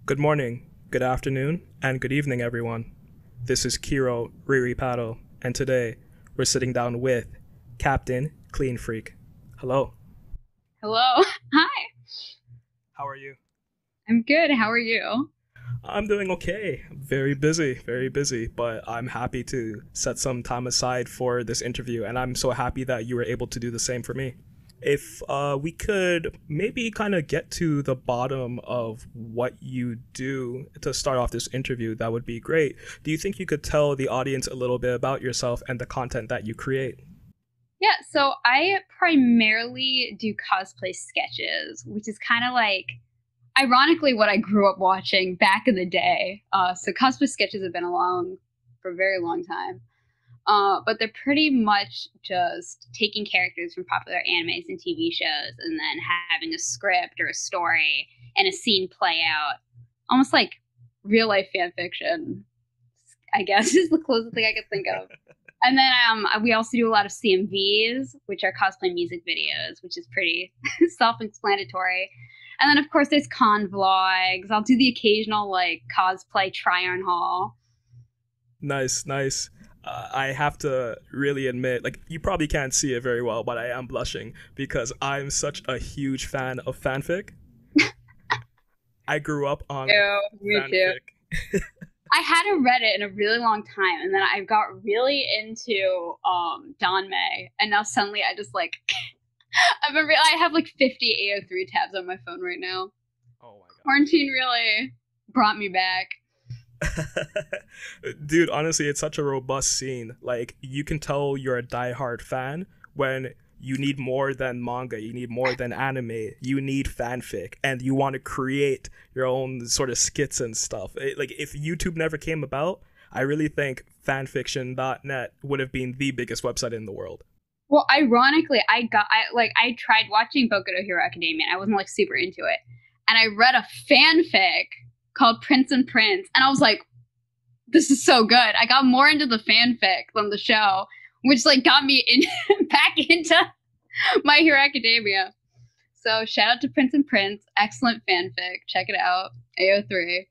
Good morning, good afternoon, and good evening, everyone. This is Kero Riri Paddle, and today we're sitting down with Captain Cleanfreak. Hello. Hello. Hi. How are you? I'm good. How are you? I'm doing okay. Very busy, but I'm happy to set some time aside for this interview, and I'm so happy that you were able to do the same for me. If we could maybe kind of get to the bottom of what you do to start off this interview, that would be great. Do you think you could tell the audience a little bit about yourself and the content that you create? Yeah, so I primarily do cosplay sketches, which is kind of like ironically what I grew up watching back in the day. So cosplay sketches have been along for a very long time. But they're pretty much just taking characters from popular animes and TV shows and then having a script or a story and a scene play out. Almost like real life fan fiction, I guess, is the closest thing I could think of. And then we also do a lot of CMVs, which are cosplay music videos, which is pretty self-explanatory. And then, of course, there's con vlogs. I'll do the occasional, like, cosplay try-on haul. Nice. I have to really admit, like, you probably can't see it very well, but I am blushing because I'm such a huge fan of fanfic. I grew up on Ew, me too. fanfic. I hadn't read it in a really long time, and then I got really into Don May, and now suddenly I just like I have like 50 AO3 tabs on my phone right now. Oh my god. Quarantine really brought me back. Dude, honestly, it's such a robust scene. Like, you can tell you're a diehard fan when you need more than manga, you need more than anime, you need fanfic, and you want to create your own sort of skits and stuff. Like, if YouTube never came about, I really think fanfiction.net would have been the biggest website in the world. Well, ironically, I tried watching Boku No Hero Academia, and I wasn't like super into it, and I read a fanfic called Prince and Prince, and I was like, this is so good. I got more into the fanfic than the show, which like got me in back into My Hero Academia. So shout out to Prince and Prince, excellent fanfic. Check it out. AO3.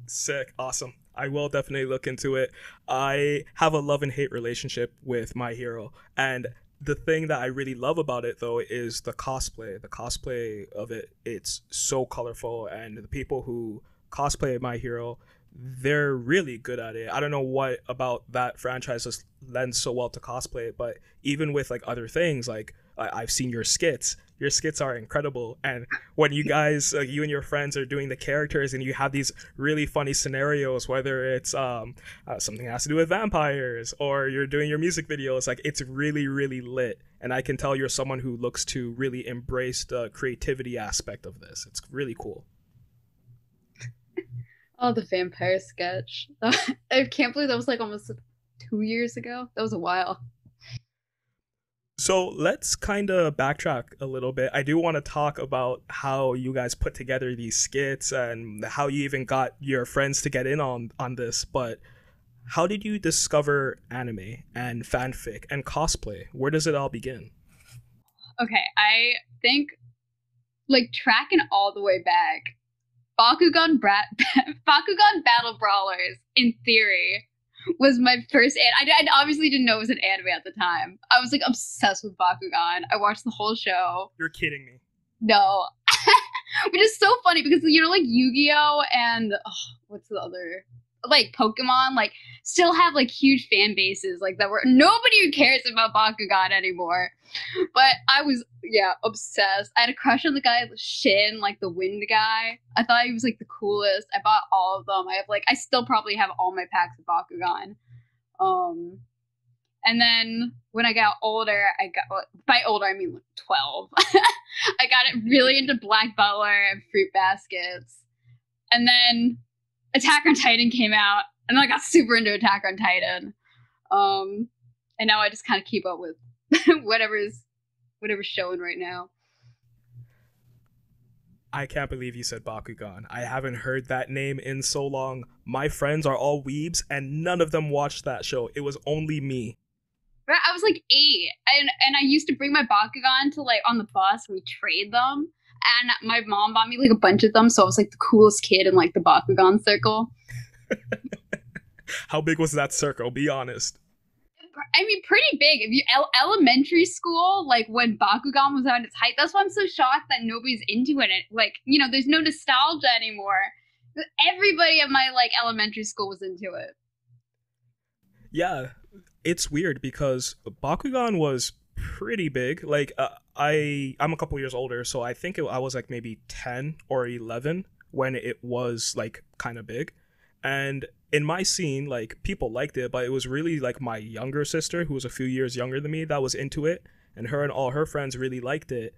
Sick, awesome. I will definitely look into it. I have a love and hate relationship with My Hero, and the thing that I really love about it though is the cosplay. The cosplay of it, it's so colorful, and the people who cosplay My Hero, they're really good at it. I don't know what about that franchise just lends so well to cosplay, but even with like other things, like I've seen your skits. Your skits are incredible, and when you guys, you and your friends, are doing the characters, and you have these really funny scenarios, whether it's something that has to do with vampires, or you're doing your music videos, like it's really lit. And I can tell you're someone who looks to really embrace the creativity aspect of this. It's really cool. Oh, the vampire sketch. I can't believe that was like almost 2 years ago. That was a while. So let's kind of backtrack a little bit. I do want to talk about how you guys put together these skits and how you even got your friends to get in on this. But how did you discover anime and fanfic and cosplay? Where does it all begin? Okay, I think like tracking all the way back, Bakugan Battle Brawlers, in theory, was my first. I obviously didn't know it was an anime at the time. I was like obsessed with Bakugan. I watched the whole show. You're kidding me. No, which is so funny because like Yu-Gi-Oh and what's the other, like Pokemon, like still have like huge fan bases like that were nobody who cares about Bakugan anymore. But I was obsessed. I had a crush on the guy Shin, like the wind guy. I thought he was like the coolest. I bought all of them. I still probably have all my packs of Bakugan. And then when I got older, by older I mean like 12. I got it really into Black Butler and Fruit Baskets. And then Attack on Titan came out, and then I got super into Attack on Titan. And now I just kind of keep up with whatever's showing right now. I can't believe you said Bakugan. I haven't heard that name in so long. My friends are all weebs, and none of them watched that show. It was only me. I was like 8, and I used to bring my Bakugan to like on the bus. We trade them, And my mom bought me like a bunch of them, so I was like the coolest kid in like the Bakugan circle. How big was that circle? Be honest. I mean, pretty big. If you elementary school, like when Bakugan was at its height, that's why I'm so shocked that nobody's into it. Like, you know, there's no nostalgia anymore. Everybody at my like elementary school was into it. Yeah, it's weird because Bakugan was pretty big. Like, I'm a couple years older, so I think I was like maybe 10 or 11 when it was like kind of big. And in my scene, like, people liked it, but it was really like my younger sister, who was a few years younger than me, that was into it, and her and all her friends really liked it,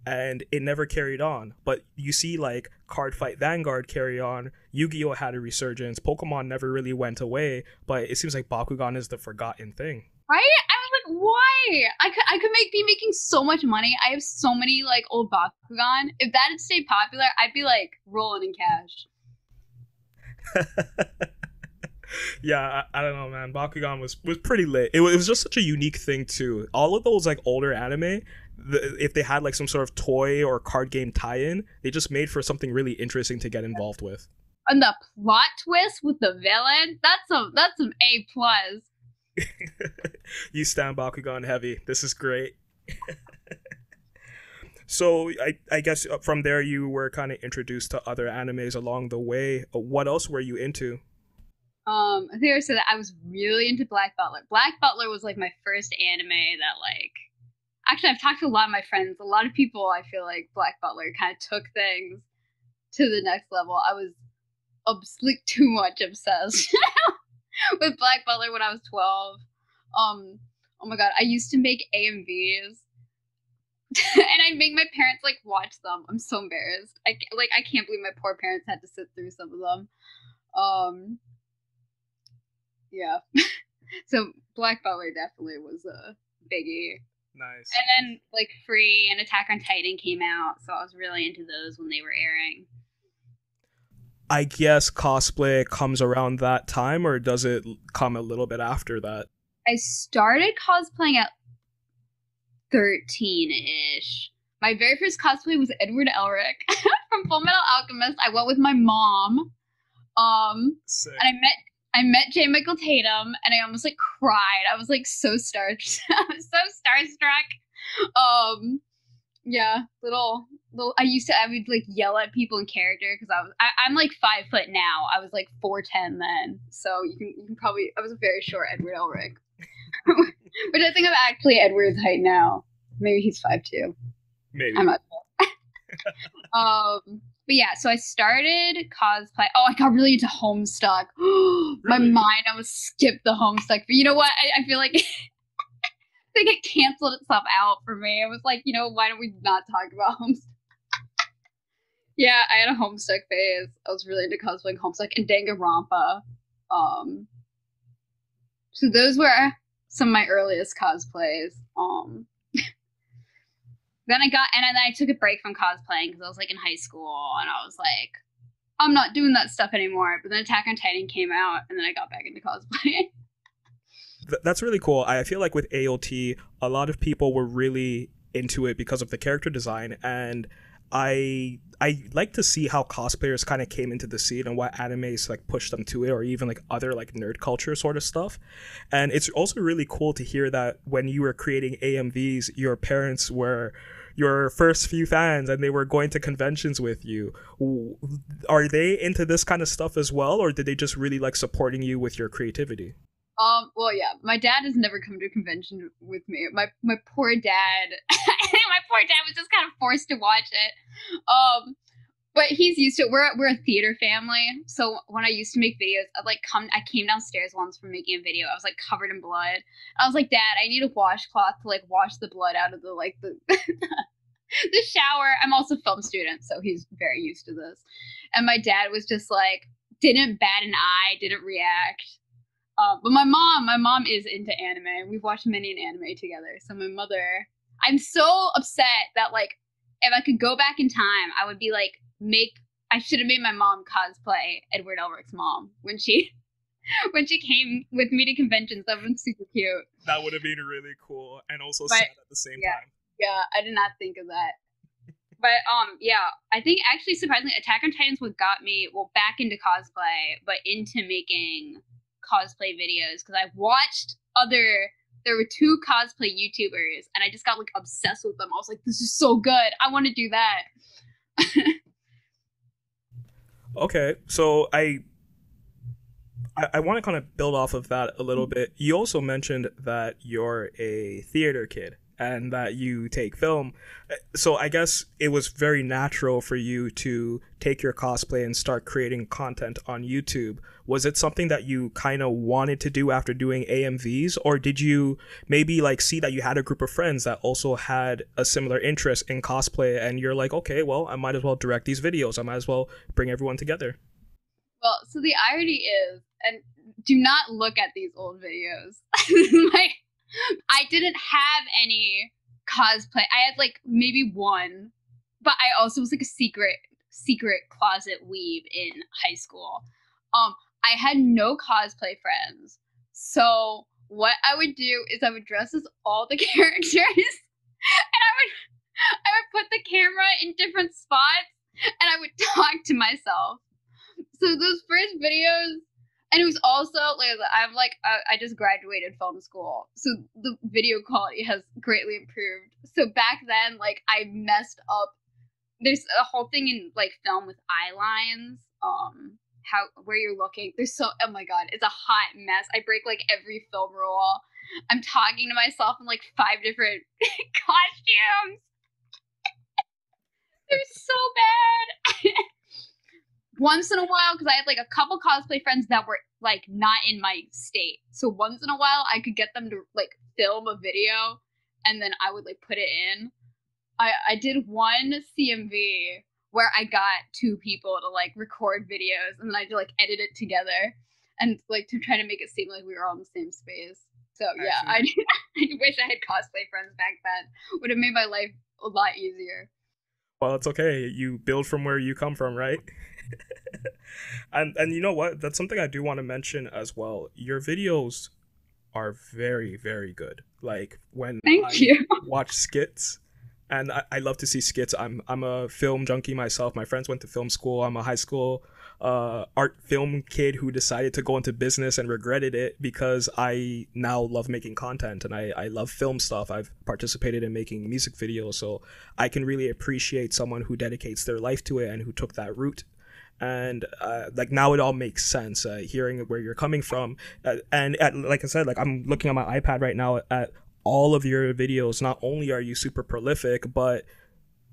and it never carried on. But you see like Card Fight Vanguard carry on, Yu-Gi-Oh had a resurgence, Pokemon never really went away, but it seems like Bakugan is the forgotten thing. Right? I was like, why? I could be making so much money. I have so many like old Bakugan. If that had stayed popular, I'd be like rolling in cash. Yeah, I don't know, man. Bakugan was pretty lit. It was just such a unique thing too. All of those like older anime, if they had like some sort of toy or card game tie-in, they just made for something really interesting to get involved with. And the plot twist with the villain, that's some A plus. You stand Bakugan heavy. This is great. So I guess from there you were kind of introduced to other animes along the way. What else were you into? I think I said that I was really into Black Butler. Black Butler was like my first anime that like, actually I've talked to a lot of my friends. A lot of people, I feel like Black Butler kind of took things to the next level. I was like too much obsessed with Black Butler when I was 12. Oh my god, I used to make AMVs. And I'd make my parents like watch them. I'm so embarrassed. I can't believe my poor parents had to sit through some of them. Yeah. So Black Butler definitely was a biggie. Nice. And then like Free and Attack on Titan came out, so I was really into those when they were airing. I guess cosplay comes around that time, or does it come a little bit after that? I started cosplaying at 13-ish. My very first cosplay was Edward Elric from Full Metal Alchemist. I went with my mom. Sick. And I met J. Michael Tatum, and I almost like cried. I was like so I was so starstruck. Yeah, little. I would like yell at people in character because I'm like 5 foot now. I was like 4'10" then, so you can probably, I was a very short Edward Elric, which I think I'm actually Edward's height now. Maybe he's 5'2". Maybe. I'm not sure. But yeah, so I started cosplay. Oh, I got really into Homestuck. My mind, I was skip the Homestuck. But you know what? I feel like I think it canceled itself out for me. I was like, you know, why don't we not talk about Homestuck? Yeah, I had a Homestuck phase. I was really into cosplaying Homestuck and Danganronpa. So those were some of my earliest cosplays. Then I took a break from cosplaying because I was like in high school and I was like, I'm not doing that stuff anymore. But then Attack on Titan came out and then I got back into cosplaying. That's really cool. I feel like with AOT, a lot of people were really into it because of the character design, and I like to see how cosplayers kind of came into the scene and what animes like pushed them to it, or even like other like nerd culture sort of stuff. And it's also really cool to hear that when you were creating AMVs, your parents were your first few fans and they were going to conventions with you. Are they into this kind of stuff as well, or did they just really like supporting you with your creativity? Well, yeah, my dad has never come to a convention with me. My poor dad, my poor dad was just kind of forced to watch it. But he's used to it. We're a theater family, so when I used to make videos, I came downstairs once from making a video. I was like covered in blood. I was like, Dad, I need a washcloth to like wash the blood out of the the shower. I'm also a film student, so he's very used to this. And my dad was just like, didn't bat an eye, didn't react. But my mom is into anime. We've watched many an anime together. So my mother, I'm so upset that like, if I could go back in time, I would be like, I should have made my mom cosplay Edward Elric's mom when she came with me to conventions. That would have been super cute. That would have been really cool and also sad at the same time. Yeah, I did not think of that. But yeah, I think actually surprisingly, Attack on Titan's what got me back into cosplay, but into making cosplay videos because I watched other. There were two cosplay YouTubers, and I just got like obsessed with them. I was like, "This is so good! I want to do that." Okay, so I want to kind of build off of that a little bit. You also mentioned that you're a theater kid and that you take film. So I guess it was very natural for you to take your cosplay and start creating content on YouTube. Was it something that you kind of wanted to do after doing AMVs, or did you maybe like see that you had a group of friends that also had a similar interest in cosplay and you're like, okay, well, I might as well direct these videos. I might as well bring everyone together. Well, so the irony is, and do not look at these old videos. I didn't have any cosplay. I had like maybe one, but I also was like a secret closet weeb in high school. I had no cosplay friends. So what I would do is I would dress as all the characters and I would put the camera in different spots and I would talk to myself. So those first videos, and it was also like I just graduated film school, so the video quality has greatly improved. So back then, like I messed up. There's a whole thing in like film with eye lines, where you're looking. Oh my god, it's a hot mess. I break like every film rule. I'm talking to myself in like 5 different costumes. They're so bad. Once in a while, because I had like a couple cosplay friends that were like not in my state, so once in a while I could get them to like film a video and then I would like put it in. I did one CMV where I got 2 people to like record videos and then I had to like edit it together and like to try to make it seem like we were all in the same space. So yeah, I wish I had cosplay friends back then. Would have made my life a lot easier. Well, it's okay. You build from where you come from, right? and you know what? That's something I do want to mention as well. Your videos are very, very good. Like when you watch skits, and I love to see skits. I'm a film junkie myself. My friends went to film school. I'm a high school art film kid who decided to go into business and regretted it because I now love making content and I love film stuff. I've participated in making music videos, so I can really appreciate someone who dedicates their life to it and who took that route. And like now it all makes sense, hearing where you're coming from. Like I said, like I'm looking at my iPad right now at all of your videos. Not only are you super prolific, but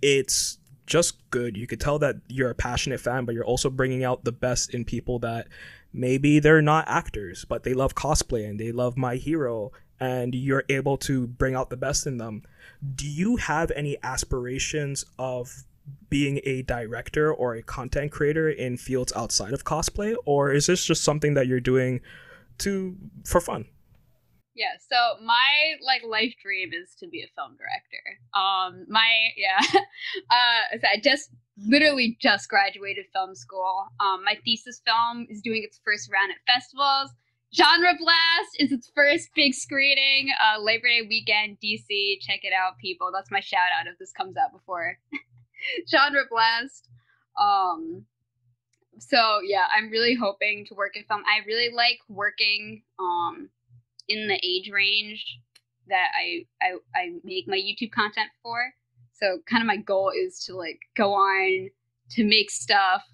it's just good. You could tell that you're a passionate fan, but you're also bringing out the best in people that maybe they're not actors, but they love cosplay and they love My Hero, and you're able to bring out the best in them. Do you have any aspirations of being a director or a content creator in fields outside of cosplay, or is this just something that you're doing for fun? Yeah, so my like life dream is to be a film director. So I literally just graduated film school. My thesis film is doing its first round at festivals. Genre Blast is its first big screening, Labor Day weekend, DC. Check it out, people. That's my shout out if this comes out before Genre Blast. So yeah, I'm really hoping to work in film. I really like working in the age range that I make my YouTube content for. So kind of my goal is to like go on to make stuff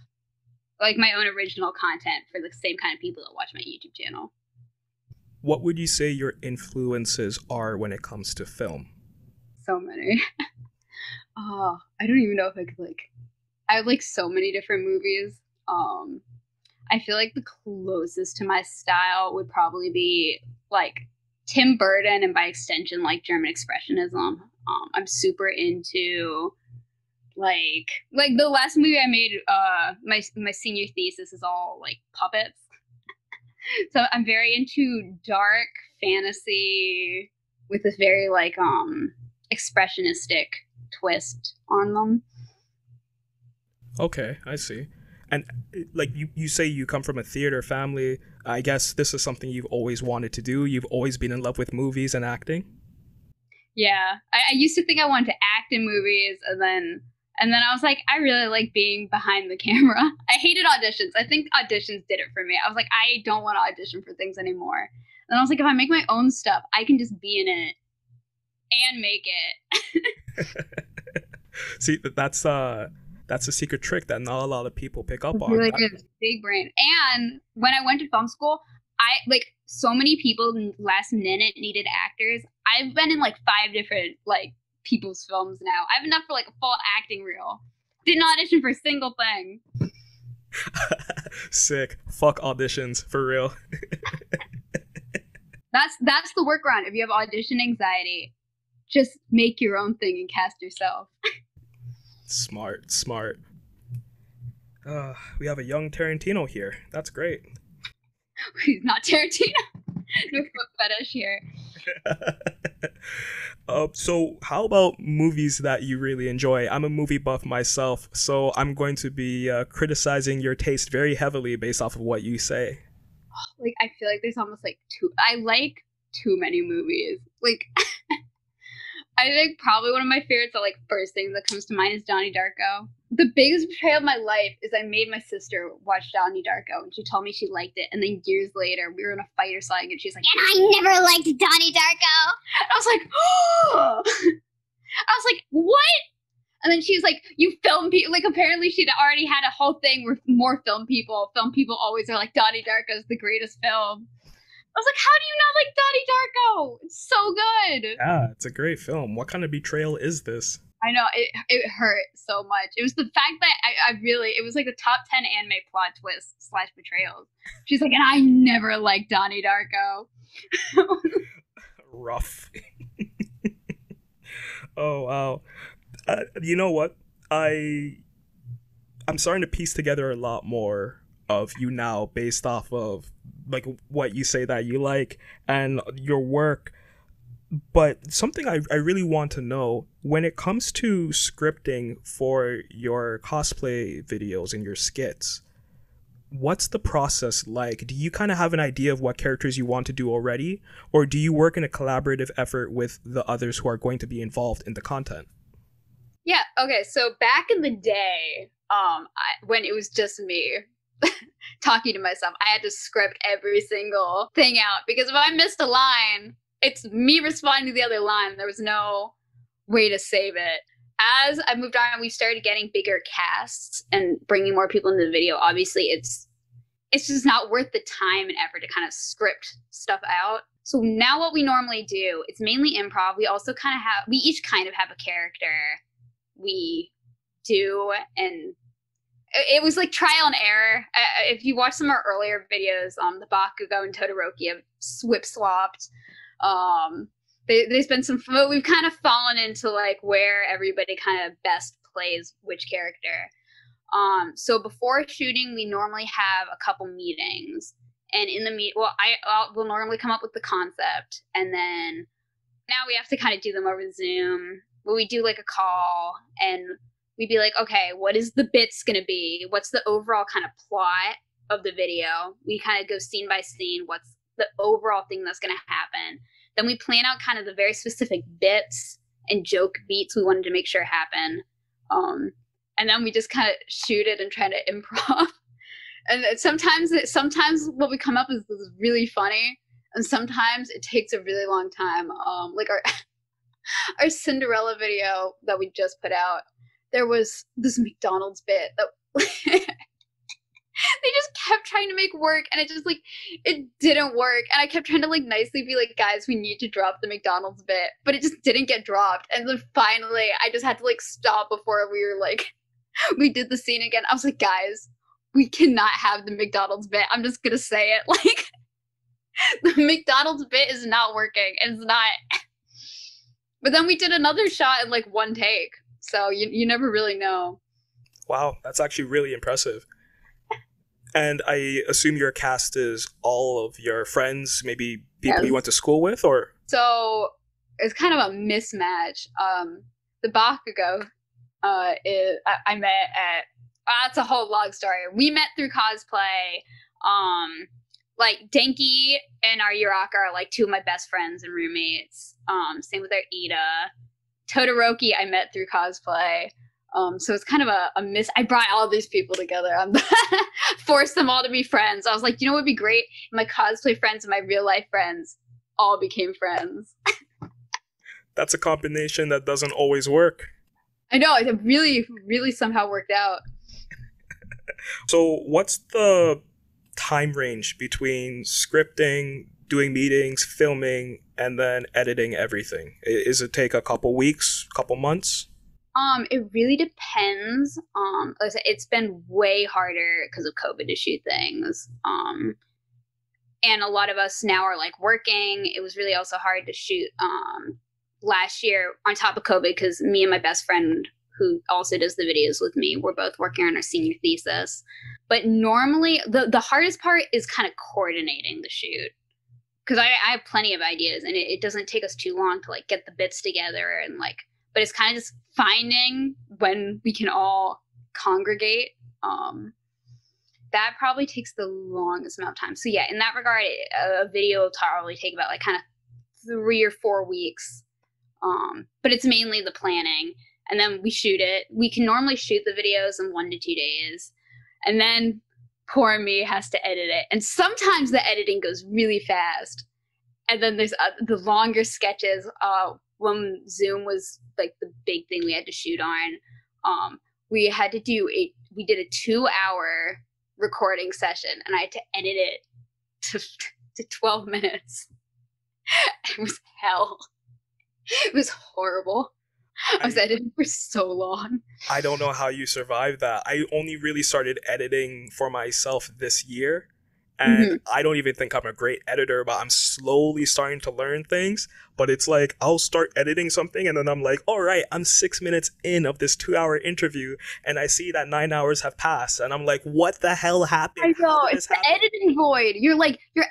like my own original content for the same kind of people that watch my YouTube channel. What would you say your influences are when it comes to film? So many. I don't even know if I could I like so many different movies. I feel like the closest to my style would probably be like Tim Burton and by extension like German Expressionism. I'm super into like the last movie I made, my senior thesis is all like puppets. So I'm very into dark fantasy with this very like expressionistic twist on them. Okay, I see. And like you say you come from a theater family. I guess this is something you've always wanted to do. You've always been in love with movies and acting. Yeah, I used to think I wanted to act in movies, and then And then I was like, I really like being behind the camera. I hated auditions. I think auditions did it for me. I was like, I don't want to audition for things anymore. And I was like, if I make my own stuff, I can just be in it and make it. See, that's a secret trick that not a lot of people pick up on. Really good, big brain. And when I went to film school, I like so many people last minute needed actors. I've been in like 5 different like people's films now. I have enough for like a full acting reel. Didn't audition for a single thing. Sick. Fuck auditions for real. That's the workaround. If you have audition anxiety, just make your own thing and cast yourself. Smart. We have a young Tarantino here. That's great. He's not Tarantino. No foot fetish here. So how about movies that you really enjoy? I'm a movie buff myself, so I'm going to be criticizing your taste very heavily based off of what you say. Like, I feel like there's almost like I like too many movies. Like, I think probably one of my favorites, the like first thing that comes to mind is Donnie Darko. The biggest betrayal of my life is I made my sister watch Donnie Darko, and she told me she liked it. And then years later, we were in a fight or something, and she's like, "And I never liked Donnie Darko." And I was like, "Oh!" I was like, "What?" And then she was like, "You film people." Like, apparently, she'd already had a whole thing where more film people always are like, "Donnie Darko is the greatest film." I was like, how do you not like Donnie Darko? It's so good. Yeah, it's a great film. What kind of betrayal is this? I know, it hurt so much. It was the fact that it was like the top 10 anime plot twists / betrayals. She's like, and I never liked Donnie Darko. Rough. Oh, wow. You know what? I'm starting to piece together a lot more of you now based off of like what you say that you like and your work. But something I really want to know, when it comes to scripting for your cosplay videos and your skits, what's the process like? Do you kind of have an idea of what characters you want to do already, or do you work in a collaborative effort with the others who are going to be involved in the content? Yeah, okay, so back in the day, when it was just me talking to myself, I had to script every single thing out, because if I missed a line, it's me responding to the other line. There was no way to save it. As I moved on, we started getting bigger casts and bringing more people into the video. Obviously, it's just not worth the time and effort to kind of script stuff out. So now what we normally do, it's mainly improv. We also we each kind of have a character we do, and it was like trial and error. If you watch some of our earlier videos, the Bakugan and Todoroki have whip-swapped. There's been some, but we've kind of fallen into like where everybody kind of best plays which character. So before shooting, we normally have a couple meetings, and in the we'll normally come up with the concept, and then now we have to kind of do them over Zoom. But we do like a call, and we'd be like, okay, what is the bits gonna be? What's the overall kind of plot of the video? We kind of go scene by scene. What's the overall thing that's gonna happen? Then we plan out kind of the very specific bits and joke beats we wanted to make sure happen. And then we just kind of shoot it and try to improv. And sometimes what we come up with is really funny, and sometimes it takes a really long time. Like our Cinderella video that we just put out, there was this McDonald's bit that they just kept trying to make work, and it didn't work. And I kept trying to like nicely be like, guys, we need to drop the McDonald's bit, but it just didn't get dropped. And then finally I just had to like stop before we did the scene again. I was like, guys, we cannot have the McDonald's bit. I'm just gonna say it. Like, the McDonald's bit is not working. It's not. But then we did another shot in like one take. So you never really know. Wow, that's actually really impressive. And I assume your cast is all of your friends, maybe people you went to school with, or? So it's kind of a mismatch. The Bakugo I met at, that's a whole long story. We met through cosplay. Like Denki and our Yuraka are like 2 of my best friends and roommates. Same with our Ida. Todoroki I met through cosplay. So it's kind of a miss. I brought all these people together. Forced them all to be friends. I was like, you know what would be great? My cosplay friends and my real life friends all became friends. That's a combination that doesn't always work. I know, it really, really somehow worked out. So what's the time range between scripting, doing meetings, filming, and then editing everything? Is it take a couple weeks, couple months? It really depends. Like I said, it's been way harder because of COVID to shoot things. And a lot of us now are like working. It was really also hard to shoot last year on top of COVID because me and my best friend, who also does the videos with me, we're both working on our senior thesis. But normally, the hardest part is kind of coordinating the shoot. Because I have plenty of ideas, and it doesn't take us too long to like get the bits together and like. But it's kind of just finding when we can all congregate. That probably takes the longest amount of time. So yeah, in that regard, a video will probably take about like kind of 3 or 4 weeks. But it's mainly the planning, and then we shoot it. We can normally shoot the videos in 1 to 2 days, and then poor me has to edit it. And sometimes the editing goes really fast, and then there's the longer sketches. When Zoom was like the big thing we had to shoot on, we did a 2-hour recording session, and I had to edit it to 12 minutes. It was hell. It was horrible. I was editing for so long. I don't know how you survived that. I only really started editing for myself this year. And I don't even think I'm a great editor, but I'm slowly starting to learn things. But it's like, I'll start editing something, and then I'm like, all right, I'm 6 minutes in of this 2-hour interview, and I see that 9 hours have passed. And I'm like, what the hell happened? I know, it's the editing void. You're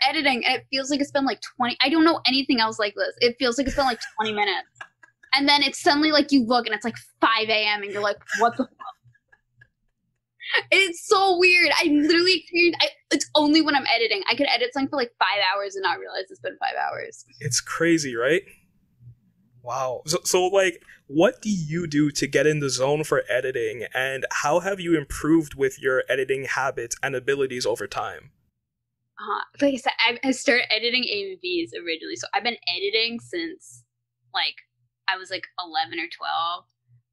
editing, and it feels like it's been like 20. I don't know anything else like this. It feels like it's been like 20 minutes. And then it's suddenly like you look, and it's like 5 a.m., and you're like, what the fuck? It's so weird. I literally experienced it's only when I'm editing. I could edit something for like 5 hours and not realize it's been 5 hours. It's crazy, right? Wow. So like, what do you do to get in the zone for editing, and how have you improved with your editing habits and abilities over time? Like I said, I started editing AMVs originally. So I've been editing since like I was like 11 or 12.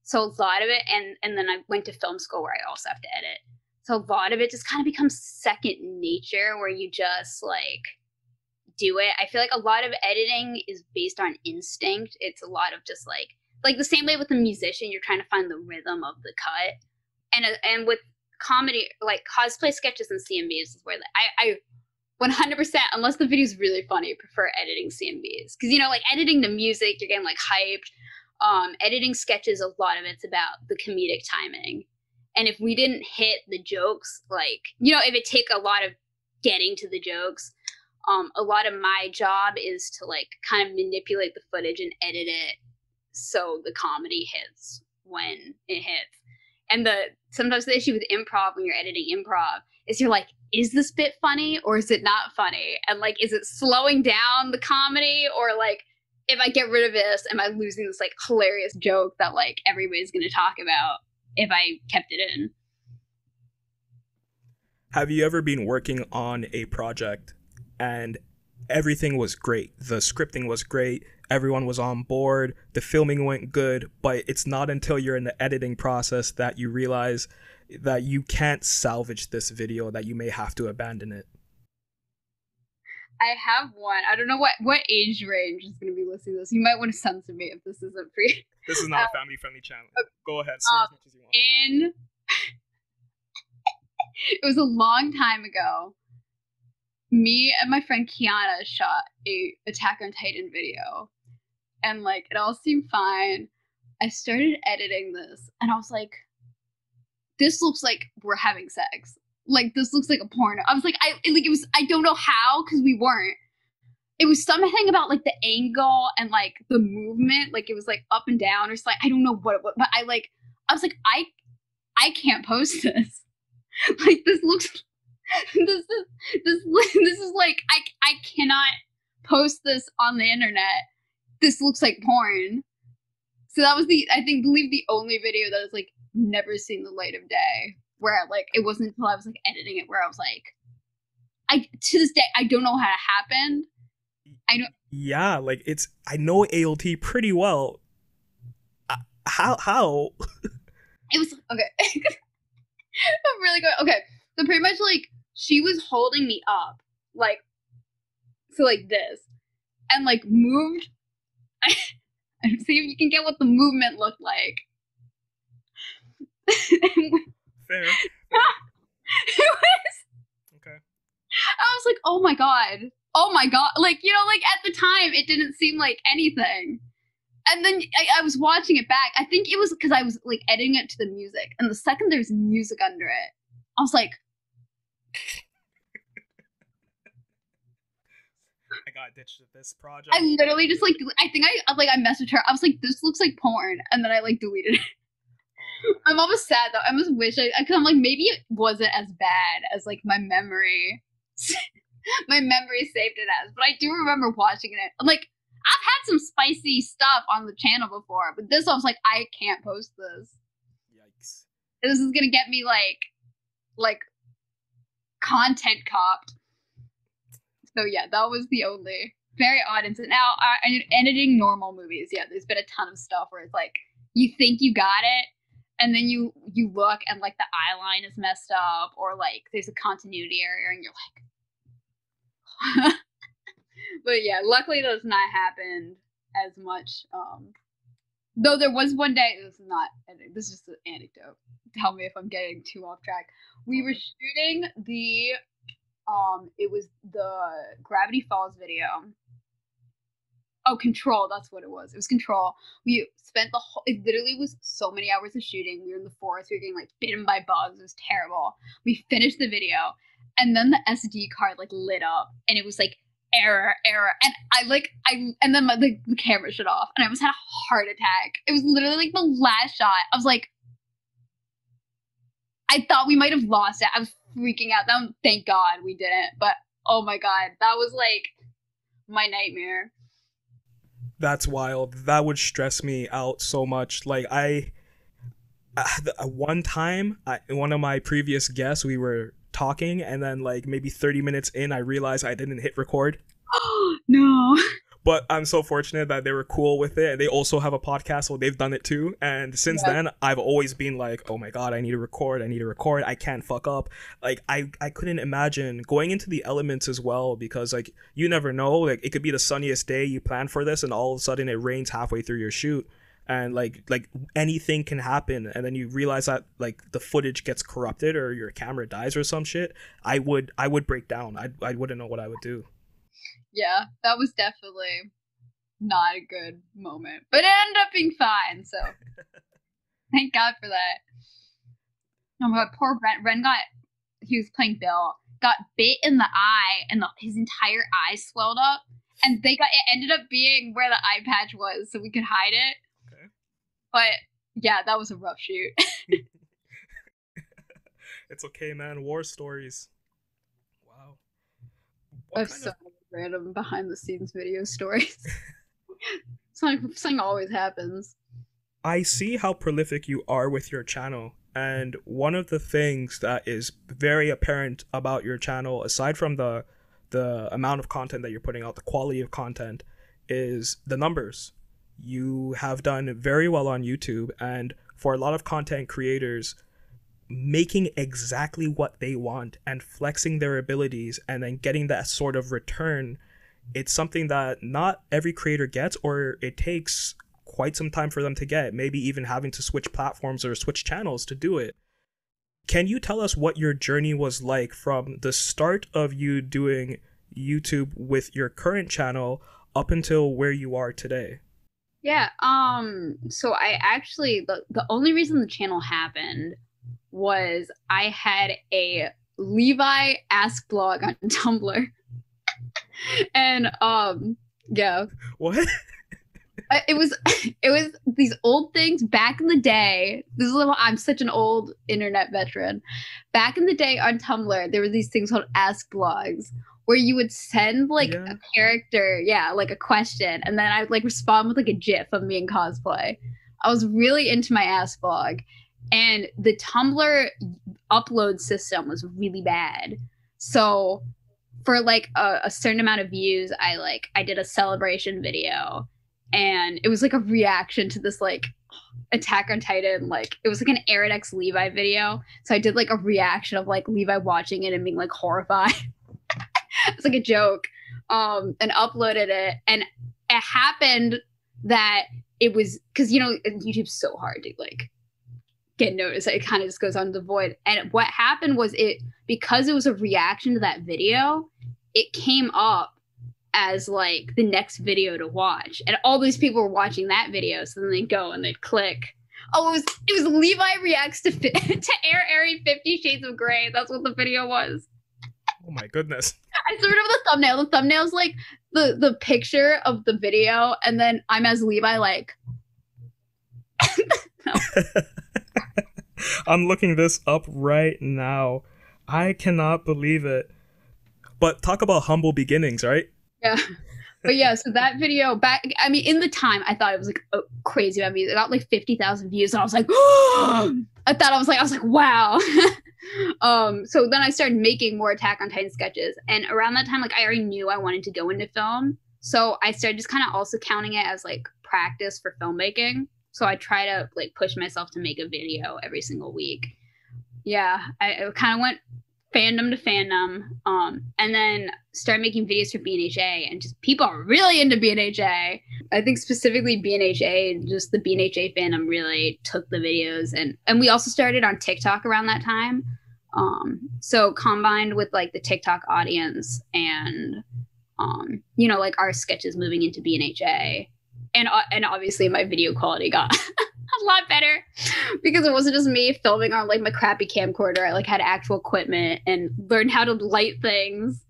So a lot of it, and then I went to film school where I also have to edit. So a lot of it just kind of becomes second nature, where you just like do it. I feel like a lot of editing is based on instinct. It's a lot of just like the same way with a musician, you're trying to find the rhythm of the cut. And with comedy, like cosplay sketches and CMVs is where I 100%, unless the video's really funny, prefer editing CMVs. Because, you know, like editing the music, you're getting like hyped. Editing sketches, a lot of it's about the comedic timing. And if we didn't hit the jokes, like, you know, if it take a lot of getting to the jokes, a lot of my job is to like kind of manipulate the footage and edit it so the comedy hits when it hits. And sometimes the issue with improv when you're editing improv is you're like, is this bit funny or is it not funny? And like, is it slowing down the comedy, or like, if I get rid of this, am I losing this like hilarious joke that like everybody's going to talk about if I kept it in? Have you ever been working on a project and everything was great? The scripting was great. Everyone was on board. The filming went good, but it's not until you're in the editing process that you realize that you can't salvage this video, that you may have to abandon it. I have one. I don't know what age range is going to be listening to this. You might want to censor me if this isn't free. This is not a family-friendly channel. Okay. Go ahead, say as much as you want. It was a long time ago. Me and my friend Kiana shot a Attack on Titan video, and like it all seemed fine. I started editing this, and I was like, "This looks like we're having sex. Like this looks like a porno." I was like, I don't know how, because we weren't. It was something about like the angle and like the movement, like it was like up and down, or something. I don't know what it was, but I was like, I can't post this. Like this looks, this is like I cannot post this on the internet. This looks like porn. So that was believe the only video that was like never seen the light of day. Where like it wasn't until I was like editing it where I was like, to this day I don't know how it happened. I know. Yeah, like I know AOT pretty well. How? It was okay. I'm really good. Okay, so pretty much like she was holding me up, like so like this, and like moved. See if you can get what the movement looked like. Fair. It was. Okay. I was like, oh my god, like like at the time it didn't seem like anything, and then I was watching it back. I think it was because I was like editing it to the music, and the second there's music under it, I was like, I got ditched at this project. I literally just like I think I messaged her. I was like, this looks like porn, and then I like deleted it. I'm almost sad though. I almost wish because I'm like maybe it wasn't as bad as like my memory saved it as, but I do remember watching it. I'm like, I've had some spicy stuff on the channel before, but this one I was like, I can't post this. Yikes! This is gonna get me like content copped. So yeah, that was the only very odd incident. Now, editing normal movies, yeah, there's been a ton of stuff where it's like you think you got it, and then you look and like the eye line is messed up, or like there's a continuity error, and you're like. But yeah, luckily those not happened as much. Though there was one day, this is not editing, this is just an anecdote. Tell me if I'm getting too off track. We were shooting the it was the Gravity Falls video. Oh, Control, that's what it was. It was Control. We spent it literally was so many hours of shooting. We were in the forest, we were getting like bitten by bugs. It was terrible. We finished the video, and then the SD card like lit up, and it was like error, and then the camera shut off, and I almost had a heart attack. It was literally like the last shot. I was like, I thought we might have lost it. I was freaking out. Thank God we didn't. But oh my god, that was like my nightmare. That's wild. That would stress me out so much. Like one time, in one of my previous guests, we were talking, and then like maybe 30 minutes in, I realized I didn't hit record. No. But I'm so fortunate that they were cool with it. They also have a podcast, so they've done it too. And since then, I've always been like, oh my god, I need to record. I can't fuck up. Like I couldn't imagine going into the elements as well, because like you never know. Like it could be the sunniest day you plan for this, and all of a sudden it rains halfway through your shoot. And like anything can happen, and then you realize that like the footage gets corrupted or your camera dies or some shit. I would break down. I wouldn't know what I would do. Yeah, that was definitely not a good moment, but it ended up being fine. So thank God for that. Oh my god, poor Ren he was playing Bill, got bit in the eye, and his entire eye swelled up, and it ended up being where the eye patch was, so we could hide it. But yeah, that was a rough shoot. It's okay, man. War stories. Wow. I have so many random behind the scenes video stories. Something always happens. I see how prolific you are with your channel, and one of the things that is very apparent about your channel, aside from the amount of content that you're putting out, the quality of content, is the numbers. You have done very well on YouTube, and for a lot of content creators, making exactly what they want and flexing their abilities and then getting that sort of return, it's something that not every creator gets, or it takes quite some time for them to get, maybe even having to switch platforms or switch channels to do it. Can you tell us what your journey was like from the start of you doing YouTube with your current channel up until where you are today? Yeah, so I actually, the only reason the channel happened was I had a Levi Ask blog on Tumblr. And, yeah. What? It was these old things back in the day. I'm such an old internet veteran. Back in the day on Tumblr, there were these things called Ask blogs, where you would send like a character, like a question, and then I would like respond with like a GIF of me in cosplay. I was really into my Ask blog, and the Tumblr upload system was really bad. So for like a certain amount of views, I did a celebration video, and it was like a reaction to this like Attack on Titan, like it was like an Aaron X Levi video. So I did like a reaction of like Levi watching it and being like horrified. It's like a joke. And uploaded it, and it happened that it was because, you know, YouTube's so hard to like get noticed. It kind of just goes on the void. And what happened was, because it was a reaction to that video, it came up as like the next video to watch, and all these people were watching that video. So then they go and they'd click. Oh, it was Levi reacts to Air Airy 50 Shades of Grey. That's what the video was. Oh my goodness. I still remember the thumbnail. The thumbnail's like the picture of the video, and then I'm as Levi, like. I'm looking this up right now. I cannot believe it. But talk about humble beginnings, right? Yeah. But yeah, so that video back, I mean, in the time, I thought it was like crazy about views. It got like 50,000 views, and I was like, oh! I was like, wow. So then I started making more Attack on Titan sketches, and around that time, like I already knew I wanted to go into film, so I started just kind of also counting it as like practice for filmmaking. So I try to like push myself to make a video every single week. Yeah, I kind of went fandom to fandom, and then started making videos for BNHA, and just people are really into BNHA. I think specifically BNHA, just the BNHA fandom really took the videos, and we also started on TikTok around that time. So combined with like the TikTok audience and you know, like our sketches moving into BNHA, and obviously my video quality got a lot better because it wasn't just me filming on like my crappy camcorder. I like had actual equipment and learned how to light things,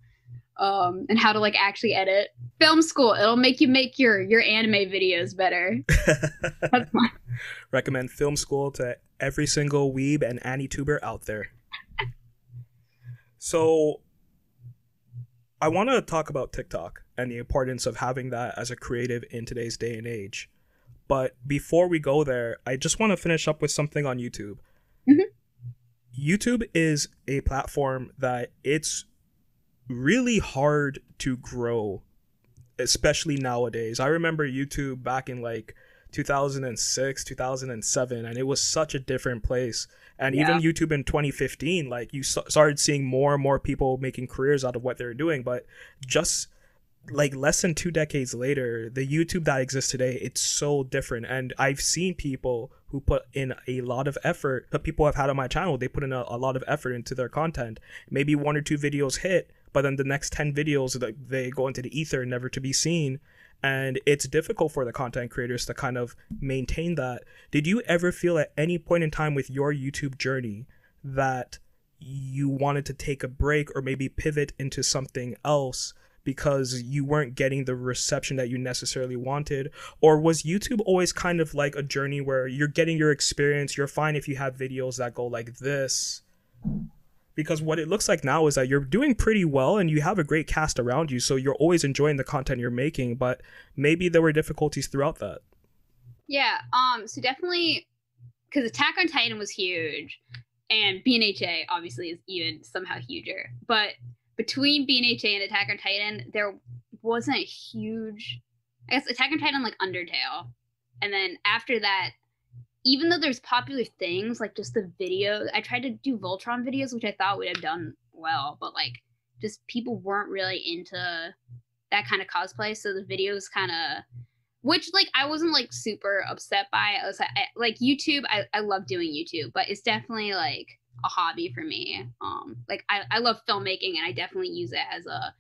and how to like actually edit. Film school, it'll make you make your anime videos better. That's fun. Recommend film school to every single weeb and anituber out there. So I want to talk about TikTok and the importance of having that as a creative in today's day and age. But before we go there, I just want to finish up with something on YouTube. Mm-hmm. YouTube is a platform that it's really hard to grow, especially nowadays. I remember YouTube back in like 2006, 2007, and it was such a different place. And even YouTube in 2015, like you started seeing more and more people making careers out of what they're doing. But just like less than 2 decades later, the YouTube that exists today, it's so different. And I've seen people who put in a lot of effort, the people I've had on my channel, they put in a lot of effort into their content. Maybe 1 or 2 videos hit, but then the next 10 videos, they go into the ether, never to be seen. And it's difficult for the content creators to kind of maintain that. Did you ever feel at any point in time with your YouTube journey that you wanted to take a break or maybe pivot into something else because you weren't getting the reception that you necessarily wanted? Or was YouTube always kind of like a journey where you're getting your experience, you're fine if you have videos that go like this? Because what it looks like now is that you're doing pretty well and you have a great cast around you, so you're always enjoying the content you're making, but maybe there were difficulties throughout that. Yeah, so definitely, because Attack on Titan was huge, and BNHA obviously is even somehow huger, but between BNHA and Attack on Titan, there wasn't a huge, I guess Attack on Titan like Undertale, and then after that, even though there's popular things, like just the video, I tried to do Voltron videos, which I thought would have done well, but like just people weren't really into that kind of cosplay. So the videos kind of, which like I wasn't like super upset by. I was like YouTube, I love doing YouTube, but it's definitely like a hobby for me. Like I love filmmaking, and I definitely use it as a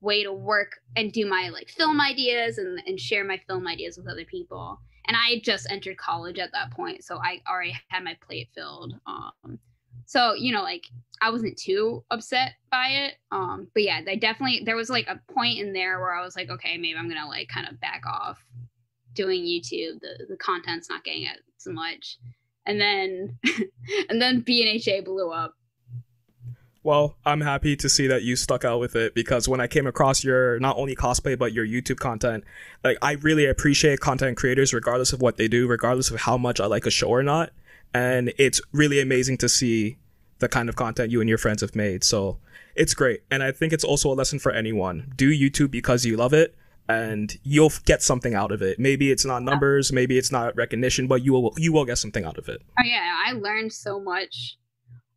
way to work and do my like film ideas and share my film ideas with other people. And I had just entered college at that point, so I already had my plate filled. So, you know, like, I wasn't too upset by it. But yeah, there was like a point in there where I was like, okay, maybe I'm gonna like kind of back off doing YouTube. The content's not getting it so much. And then and then BNHA blew up. Well, I'm happy to see that you stuck out with it, because when I came across your not only cosplay but your YouTube content, like I really appreciate content creators regardless of what they do, regardless of how much I like a show or not. and it's really amazing to see the kind of content you and your friends have made. So it's great. And I think it's also a lesson for anyone. Do YouTube because you love it, and you'll get something out of it. Maybe it's not numbers, maybe it's not recognition, but you will get something out of it. Oh yeah, I learned so much.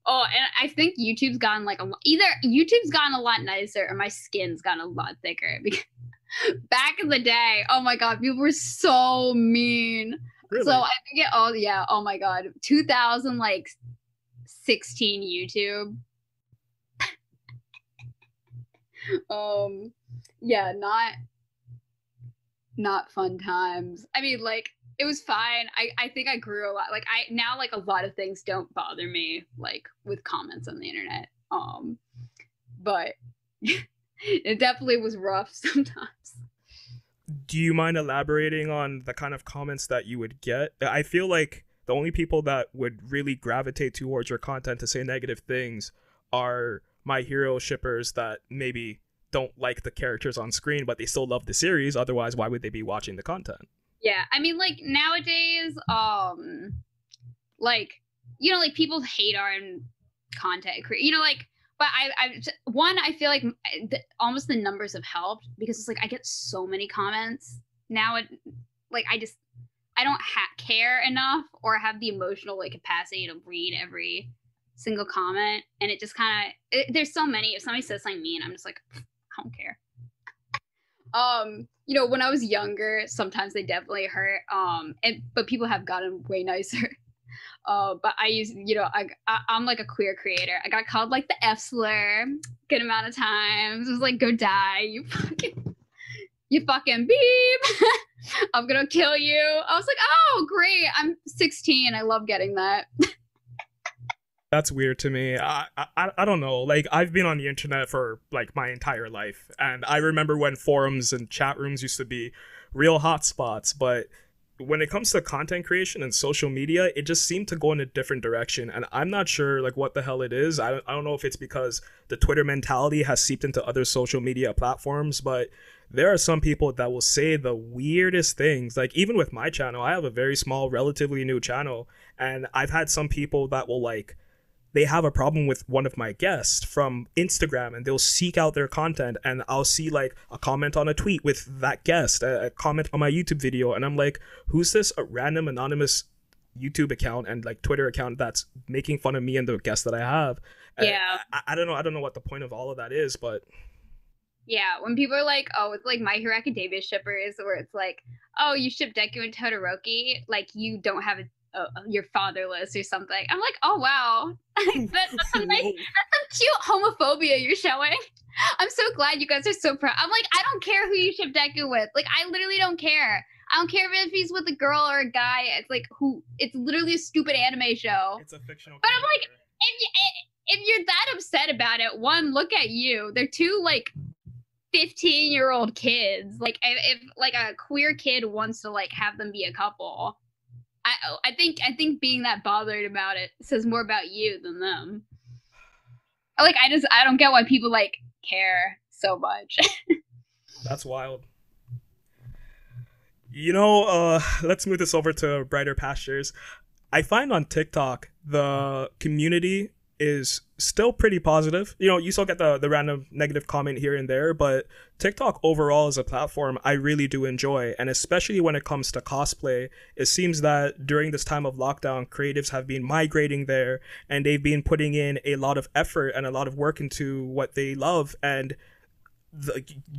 Oh, and I think YouTube's gotten like either YouTube's gotten a lot nicer or my skin's gotten a lot thicker. Because back in the day, oh my god, people were so mean. Really? So I think oh my god, 2016 YouTube. Yeah, not fun times. I mean, like, it was fine. I think I grew a lot. Like, I now, like, a lot of things don't bother me, like, with comments on the internet. But it definitely was rough sometimes. Do you mind elaborating on the kind of comments that you would get? I feel like the only people that would really gravitate towards your content to say negative things are My Hero shippers that maybe don't like the characters on screen, but they still love the series. Otherwise, why would they be watching the content? Yeah, I mean, like, nowadays, like, you know, like, people hate our content, you know, like, but I feel like almost the numbers have helped, because it's like I get so many comments now. Like, I don't care enough or have the emotional, like, capacity to read every single comment, and it just kind of, there's so many. If somebody says something mean, I'm just like, I don't care. You know, when I was younger, sometimes they definitely hurt. But people have gotten way nicer. But I use, you know, I'm like a queer creator. I got called like the F slur good amount of times. It was like, go die, you fucking beep. I'm gonna kill you. I was like, oh great, I'm 16. I love getting that. That's weird to me. I don't know. Like, I've been on the internet for like my entire life, and I remember when forums and chat rooms used to be real hot spots. But when it comes to content creation and social media, it just seemed to go in a different direction, and I'm not sure like what the hell it is. I don't know if it's because the Twitter mentality has seeped into other social media platforms, but there are some people that will say the weirdest things. Like, even with my channel, I have a very small, relatively new channel, and I've had some people that will like, they have a problem with one of my guests from Instagram, and they'll seek out their content, and I'll see like a comment on a tweet with that guest, a comment on my YouTube video, and I'm like, who's this a random anonymous YouTube account and like Twitter account that's making fun of me and the guests that I have? Yeah. I don't know what the point of all of that is, but yeah, when people are like, oh, it's like My Hero Academia shippers, where it's like, oh, you ship Deku and Todoroki, like you don't have you're fatherless or something. I'm like, oh wow, that's some nice, that's some cute homophobia you're showing. I'm so glad you guys are so proud. I'm like, I don't care who you ship Deku with. Like, I literally don't care. I don't care if he's with a girl or a guy. It's like, it's literally a stupid anime show. it's a fictional But character. I'm like, if you're that upset about it, one, look at you. They're two like 15-year-old kids. Like, if like a queer kid wants to like have them be a couple, I think being that bothered about it says more about you than them. Like, I don't get why people like care so much. That's wild. You know, let's move this over to brighter pastures. I find on TikTok the community is still pretty positive. You know, you still get the random negative comment here and there, but TikTok overall as a platform, I really do enjoy. And especially when it comes to cosplay, it seems that during this time of lockdown, creatives have been migrating there, and they've been putting in a lot of effort and a lot of work into what they love. And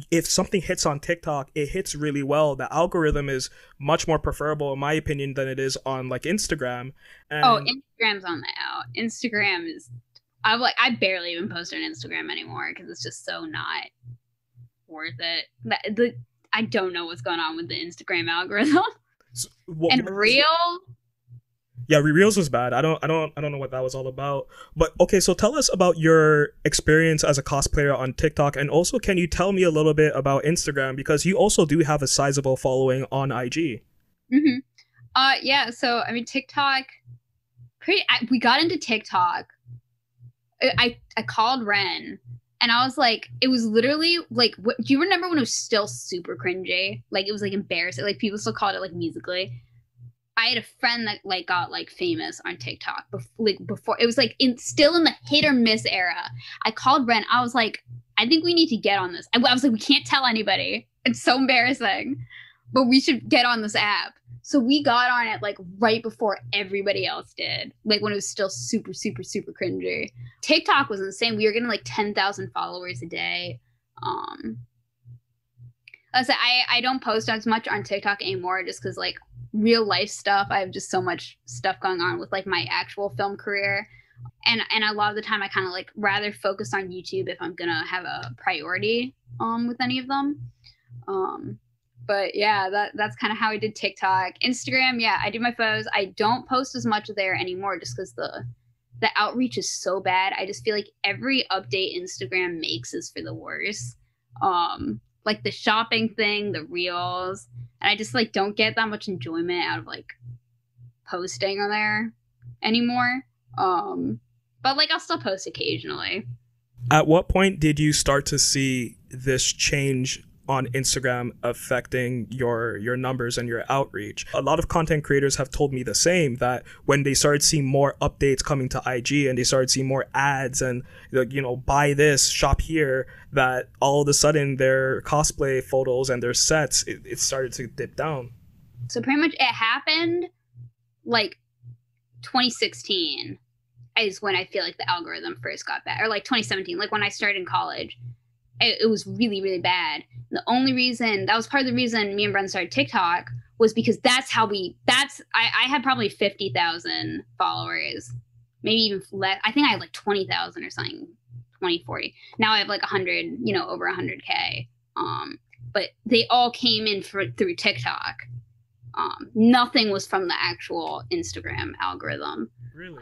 if something hits on TikTok, it hits really well. The algorithm is much more preferable, in my opinion, than it is on like Instagram. And Instagram's on the out. Instagram is, I barely even post on Instagram anymore because it's just so not worth it. I don't know what's going on with the Instagram algorithm. And Reel. Yeah, Reels was bad. I don't know what that was all about. But okay, so tell us about your experience as a cosplayer on TikTok, and also can you tell me a little bit about Instagram, because you also do have a sizable following on IG. Mm-hmm. Yeah. So I mean, TikTok. We got into TikTok. I called Ren, and I was like, it was literally like, do you remember when it was still super cringy? Like, it was like embarrassing. Like, people still called it like Musically. I had a friend that like got like famous on TikTok before it was like still in the hit or miss era. I called Ren. I was like, I think we need to get on this. I was like, we can't tell anybody. It's so embarrassing, but we should get on this app. So we got on it like right before everybody else did, like when it was still super, super, super cringy. TikTok was insane. We were getting like 10,000 followers a day. I don't post as much on TikTok anymore just because like real life stuff. I have just so much stuff going on with like my actual film career. And a lot of the time I kind of like rather focus on YouTube if I'm gonna have a priority with any of them. But yeah, that's kind of how I did TikTok. Instagram, yeah, I do my photos. I don't post as much there anymore just because the outreach is so bad. I just feel like every update Instagram makes is for the worse. Like the shopping thing, the reels, and I just like don't get that much enjoyment out of like posting on there anymore. But like I'll still post occasionally. At what point did you start to see this change on Instagram affecting your numbers and your outreach? A lot of content creators have told me the same, that when they started seeing more updates coming to IG and they started seeing more ads and, you know, buy this, shop here, that all of a sudden their cosplay photos and their sets, it started to dip down. So pretty much it happened like 2016 is when I feel like the algorithm first got bad, or like 2017, like when I started in college. It was really, really bad. The only reason, that was part of the reason me and Bren started TikTok, was because I had probably 50,000 followers, maybe even less. I think I had like 20,000 or something, 20, 40. Now I have like 100, you know, over 100K. But they all came in through TikTok. Nothing was from the actual Instagram algorithm. Really?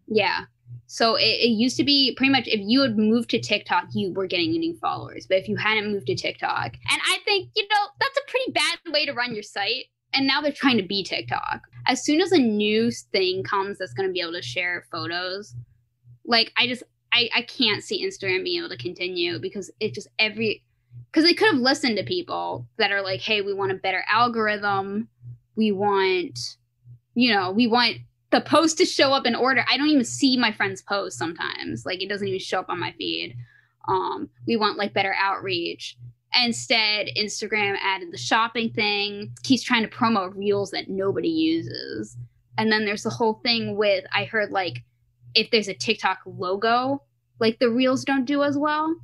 Yeah. So it used to be pretty much if you had moved to TikTok, you were getting new followers. But if you hadn't moved to TikTok, and I think, you know, that's a pretty bad way to run your site. And now they're trying to be TikTok. As soon as a new thing comes that's going to be able to share photos, like I can't see Instagram being able to continue because it just because they could have listened to people that are like, hey, we want a better algorithm. We want the post to show up in order. I don't even see my friends' posts sometimes. Like, it doesn't even show up on my feed. We want, like, better outreach. Instead, Instagram added the shopping thing. He's trying to promote reels that nobody uses. And then there's the whole thing with, I heard, like, if there's a TikTok logo, like, the reels don't do as well.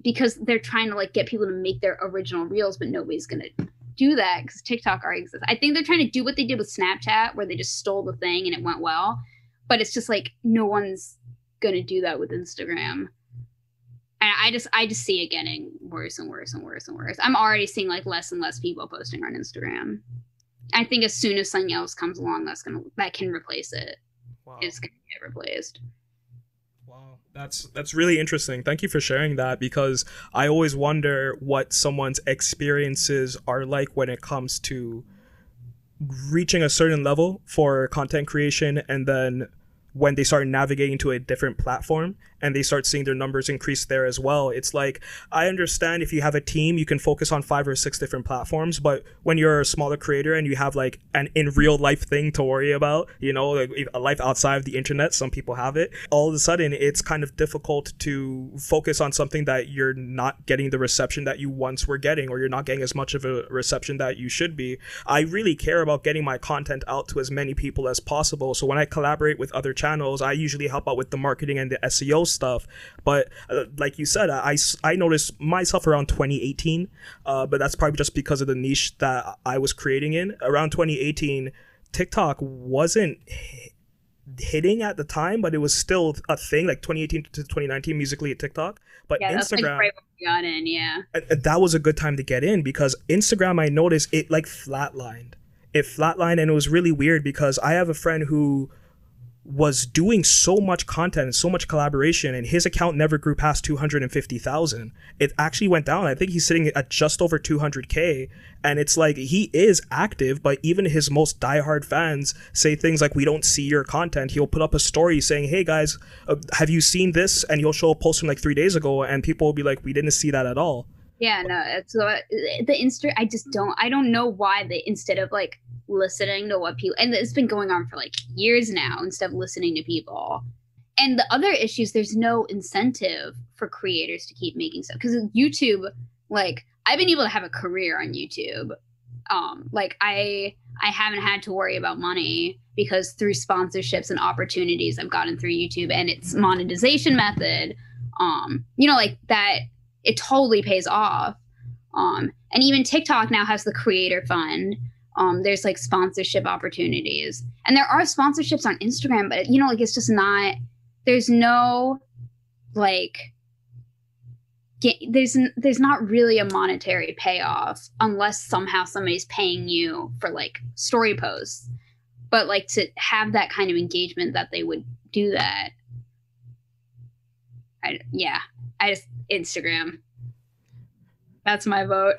Because they're trying to, like, get people to make their original reels, but nobody's going to do that because TikTok already exists. I think they're trying to do what they did with Snapchat, where they just stole the thing and it went well, but it's just like no one's gonna do that with Instagram. And I just see it getting worse and worse and worse and worse. I'm already seeing like less and less people posting on Instagram. I think as soon as something else comes along that can replace it, wow, it's gonna get replaced. Wow, that's really interesting. Thank you for sharing that, because I always wonder what someone's experiences are like when it comes to reaching a certain level for content creation, and then when they start navigating to a different platform and they start seeing their numbers increase there as well. It's like, I understand if you have a team, you can focus on 5 or 6 different platforms, but when you're a smaller creator and you have like an in real life thing to worry about, you know, like a life outside of the internet, some people have it, all of a sudden it's kind of difficult to focus on something that you're not getting the reception that you once were getting, or you're not getting as much of a reception that you should be. I really care about getting my content out to as many people as possible. So when I collaborate with other channels, I usually help out with the marketing and the SEO stuff. But like you said, I noticed myself around 2018, but that's probably just because of the niche that I was creating in. Around 2018, TikTok wasn't hitting at the time, but it was still a thing, like 2018 to 2019, musically at TikTok. But yeah, that's Instagram, like right when we got in, yeah. That was a good time to get in, because Instagram, I noticed it like flatlined. It flatlined, and it was really weird because I have a friend who was doing so much content and so much collaboration, and his account never grew past 250,000. It actually went down. I think he's sitting at just over 200K, and it's like, he is active, but even his most diehard fans say things like, we don't see your content. He'll put up a story saying, hey guys, have you seen this? And he'll show a post from like 3 days ago, and people will be like, we didn't see that at all. Yeah, no, it's the I don't know why they, instead of like listening to what people, and it's been going on for like years now, instead of listening to people. And the other issue is there's no incentive for creators to keep making stuff, because YouTube, like, I've been able to have a career on YouTube. Like I haven't had to worry about money, because through sponsorships and opportunities I've gotten through YouTube and its monetization method, you know, like that, it totally pays off. And even TikTok now has the creator fund. There's like sponsorship opportunities, and there are sponsorships on Instagram, but you know, like it's just not, there's no like, there's not really a monetary payoff unless somehow somebody's paying you for like story posts. But like to have that kind of engagement that they would do that, I just Instagram. That's my vote.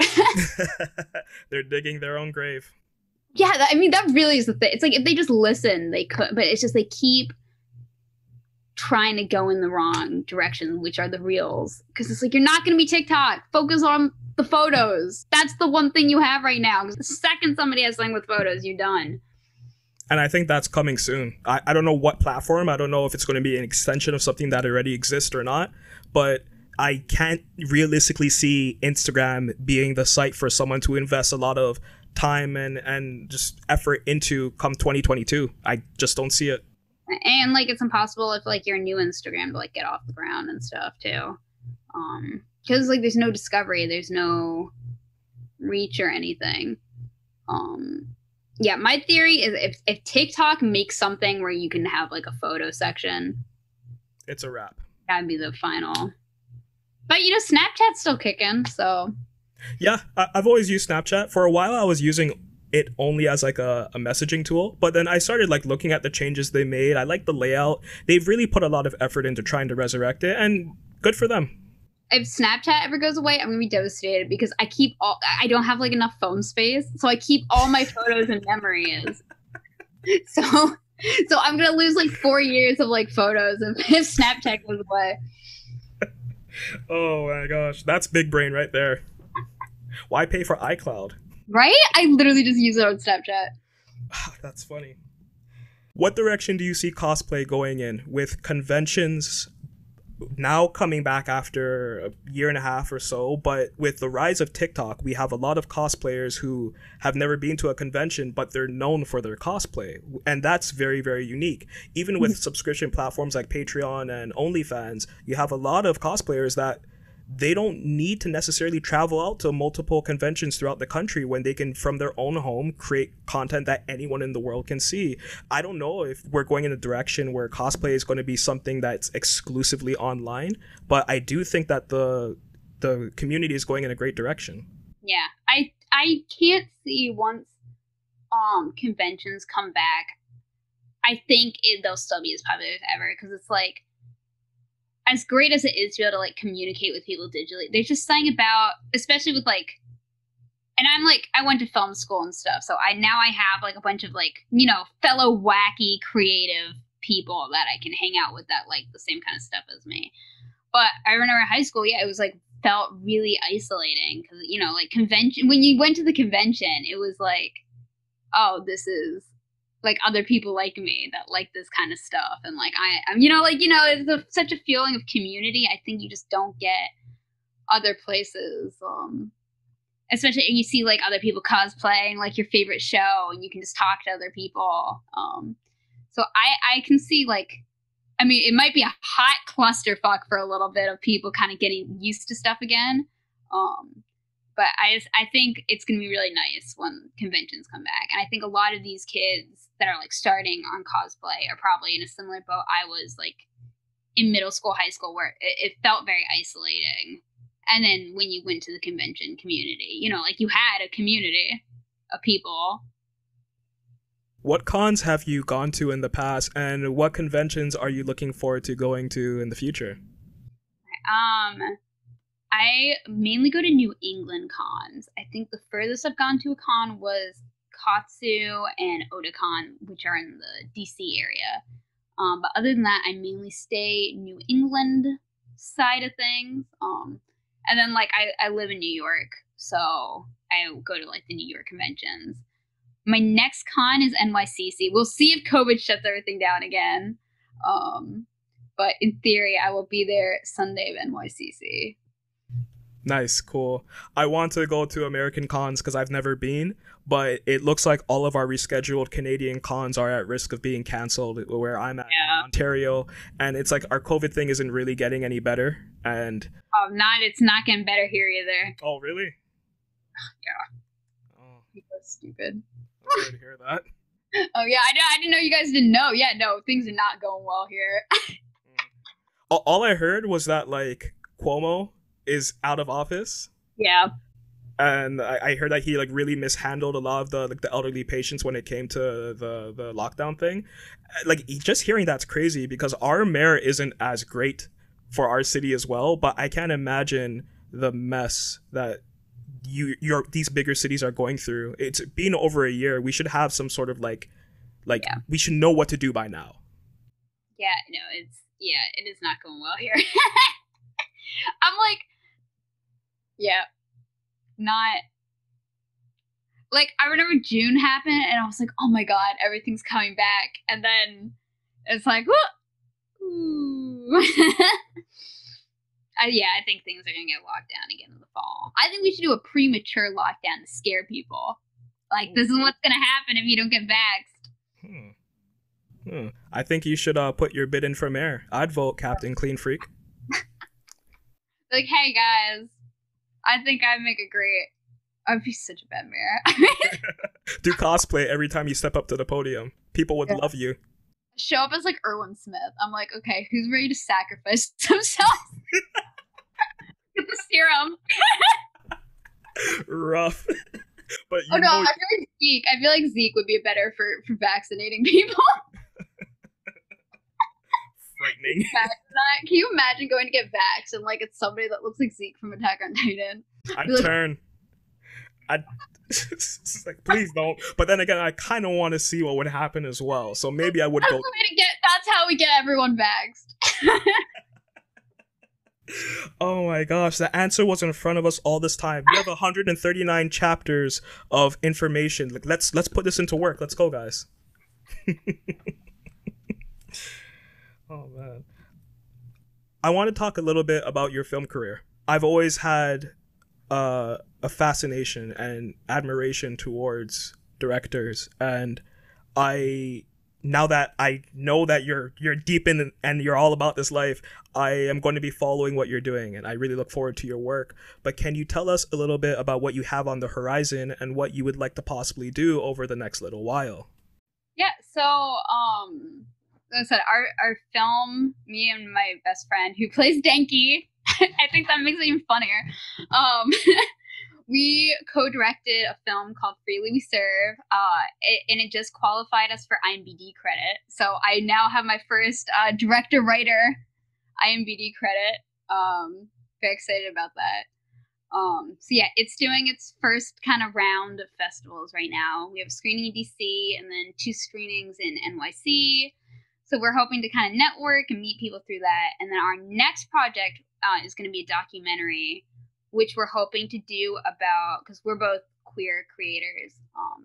They're digging their own grave. Yeah, I mean, that really is the thing. It's like if they just listen, they could, but it's just they keep trying to go in the wrong direction, which are the reels. Because it's like, you're not going to be TikTok. Focus on the photos. That's the one thing you have right now. Because the second somebody has something with photos, you're done. And I think that's coming soon. I don't know what platform. I don't know if it's going to be an extension of something that already exists or not. But I can't realistically see Instagram being the site for someone to invest a lot of time and just effort into come 2022. I just don't see it. And like it's impossible if like you're new Instagram to like get off the ground and stuff too. Because like there's no discovery, there's no reach or anything. Yeah, my theory is if TikTok makes something where you can have like a photo section, it's a wrap. That'd be the final. But you know, Snapchat's still kicking, so. Yeah, I've always used Snapchat. For a while, I was using it only as like a messaging tool, but then I started like looking at the changes they made. I like the layout. They've really put a lot of effort into trying to resurrect it, and good for them. If Snapchat ever goes away, I'm gonna be devastated, because I don't have like enough phone space, so I keep all my photos and memories. So I'm gonna lose like 4 years of like photos if Snapchat goes away. Oh my gosh, that's big brain right there. Why pay for iCloud? Right? I literally just use it on Snapchat. That's funny. What direction do you see cosplay going in, with conventions now coming back after a year and a half or so? But with the rise of TikTok, we have a lot of cosplayers who have never been to a convention, but they're known for their cosplay. And that's very, very unique. Even with subscription platforms like Patreon and OnlyFans, you have a lot of cosplayers that they don't need to necessarily travel out to multiple conventions throughout the country when they can, from their own home, create content that anyone in the world can see. I don't know if we're going in a direction where cosplay is going to be something that's exclusively online, but I do think that the community is going in a great direction. Yeah, I can't see once conventions come back, I think they'll still be as popular as ever, because it's like, as great as it is to be able to like communicate with people digitally, there's just something about, especially with like, and I'm like, I went to film school and stuff, so I have like a bunch of like, you know, fellow wacky creative people that I can hang out with that like the same kind of stuff as me. But I remember in high school, yeah, it was like felt really isolating, because you know, like convention, when you went to the convention, it was like, oh, this is like other people like me that like this kind of stuff, and like I'm, you know, like, you know, it's such a feeling of community I think you just don't get other places. Especially if you see like other people cosplaying like your favorite show, and you can just talk to other people. So I can see like, I mean, it might be a hot clusterfuck for a little bit of people kind of getting used to stuff again. But I think it's going to be really nice when conventions come back. And I think a lot of these kids that are like starting on cosplay are probably in a similar boat I was like in middle school, high school, where it felt very isolating. And then when you went to the convention community, you know, like you had a community of people. What cons have you gone to in the past, and what conventions are you looking forward to going to in the future? I mainly go to New England cons. I think the furthest I've gone to a con was Katsu and Otakon, which are in the DC area. But other than that, I mainly stay New England side of things. And then like I live in New York, so I go to like the New York conventions. my next con is NYCC. We'll see if COVID shuts everything down again. But in theory, I will be there Sunday of NYCC. Nice, cool. I want to go to American cons because I've never been, but it looks like all of our rescheduled Canadian cons are at risk of being canceled where I'm at in Ontario. And it's like our COVID thing isn't really getting any better. And it's not getting better here either. Oh, really? Yeah. Oh. People are stupid. I'm sorry to hear that. Oh, yeah. I didn't know you guys didn't know. Yeah, no, things are not going well here. All I heard was that, like, Cuomo is out of office. Yeah. And I heard that he, like, really mishandled a lot of the elderly patients when it came to the lockdown thing. Like, just hearing that's crazy because our mayor isn't as great for our city as well, but I can't imagine the mess that these bigger cities are going through. It's been over a year. We should have some sort of we should know what to do by now. Yeah, no, it is not going well here. I'm like, not like I remember June happened and I was like, oh my god, everything's coming back, and then it's like, ooh. I think things are gonna get locked down again in the fall. I think we should do a premature lockdown to scare people. Like, this is what's gonna happen if you don't get vaxxed. I think you should put your bid in for mayor. I'd vote Captain Cleanfreak. Like, hey guys, I think I'd make a great. I'd be such a bad mayor. Do cosplay every time you step up to the podium. People would love you. Show up as like Erwin Smith. I'm like, okay, who's ready to sacrifice themselves? Get the serum. Rough. But I feel like Zeke would be better for vaccinating people. Frightening. Can you imagine going to get vaxxed and like it's somebody that looks like Zeke from Attack on Titan? It's like, please don't. But then again, I kind of want to see what would happen as well. So maybe I would go. That's how we get everyone vaxxed. Oh my gosh, the answer was in front of us all this time. We have 139 chapters of information. Like, let's put this into work. Let's go, guys. Oh man. I want to talk a little bit about your film career. I've always had a fascination and admiration towards directors, and now that I know that you're deep in and you're all about this life, I am going to be following what you're doing, and I really look forward to your work. But can you tell us a little bit about what you have on the horizon and what you would like to possibly do over the next little while? Yeah, so like I said, our film, me and my best friend who plays Denki, I think that makes it even funnier. We co-directed a film called Freely We Serve, and it just qualified us for IMDb credit. So I now have my first director-writer IMDb credit. Very excited about that. So yeah, it's doing its first kind of round of festivals right now. We have a screening in DC and then 2 screenings in NYC. So we're hoping to kind of network and meet people through that. And then our next project is going to be a documentary, which we're hoping to do about, because we're both queer creators.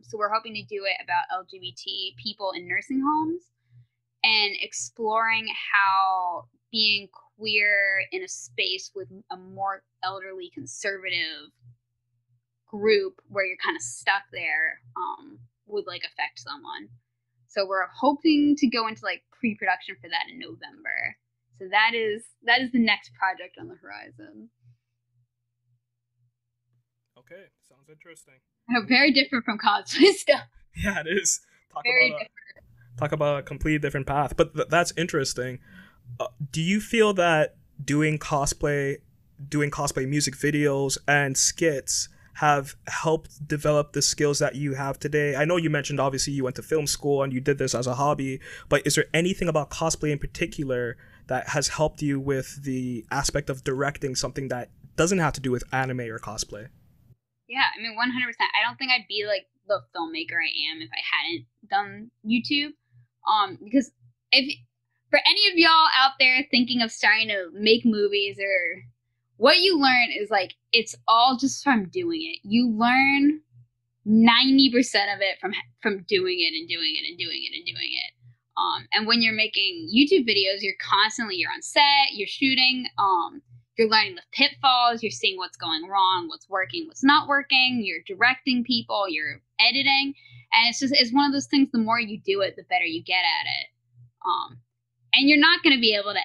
So we're hoping to do it about LGBT people in nursing homes and exploring how being queer in a space with a more elderly conservative group where you're kind of stuck there would like affect someone. So we're hoping to go into like pre-production for that in November. So that is the next project on the horizon. Okay, sounds interesting. Very different from cosplay stuff. Yeah, it is. Talk about a completely different path. But that's interesting. Do you feel that doing cosplay music videos and skits have helped develop the skills that you have today? I know you mentioned obviously you went to film school and you did this as a hobby, but is there anything about cosplay in particular that has helped you with the aspect of directing something that doesn't have to do with anime or cosplay? Yeah, I mean, 100%. I don't think I'd be like the filmmaker I am if I hadn't done YouTube. Because for any of y'all out there thinking of starting to make movies, or what you learn is like, it's all just from doing it. You learn 90% of it from doing it and doing it and doing it and doing it. And when you're making YouTube videos, you're on set, you're shooting, you're learning the pitfalls, you're seeing what's going wrong, what's working, what's not working, you're directing people, you're editing. And it's one of those things, the more you do it, the better you get at it. And you're not going to be able to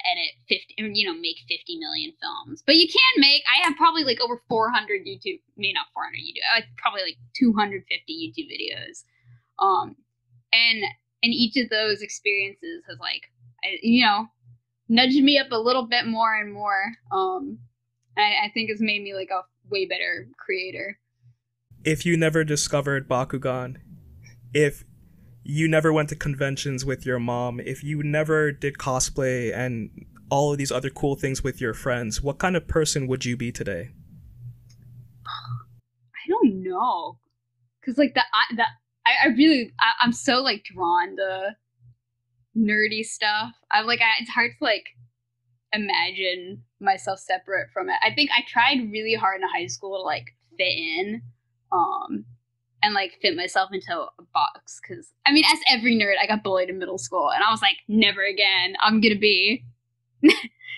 make 50 million films, but you can I have probably like over 400 YouTube, not 400 YouTube, probably like 250 YouTube videos. And each of those experiences has nudged me up a little bit more and more. I think it's made me like a way better creator. If you never discovered Bakugan, if you never went to conventions with your mom, if you never did cosplay and all of these other cool things with your friends, what kind of person would you be today? I don't know. Cause like I'm so like drawn to nerdy stuff. It's hard to like imagine myself separate from it. I think I tried really hard in high school to like fit in, and like fit myself into a box. Cause as every nerd, I got bullied in middle school, and I was like, never again. I'm gonna be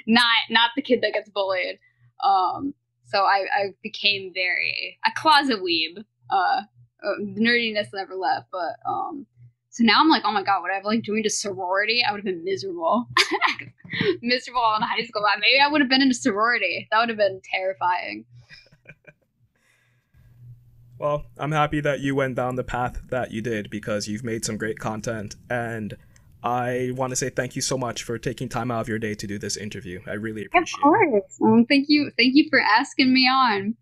not the kid that gets bullied. So I became a closet weeb. The nerdiness never left, but so now I'm like, oh my god, would I have like joined a sorority? I would have been miserable. Miserable in high school. Maybe I would have been in a sorority. That would have been terrifying. Well, I'm happy that you went down the path that you did, because you've made some great content, and I want to say thank you so much for taking time out of your day to do this interview. I really appreciate it. Of course. Thank you for asking me on.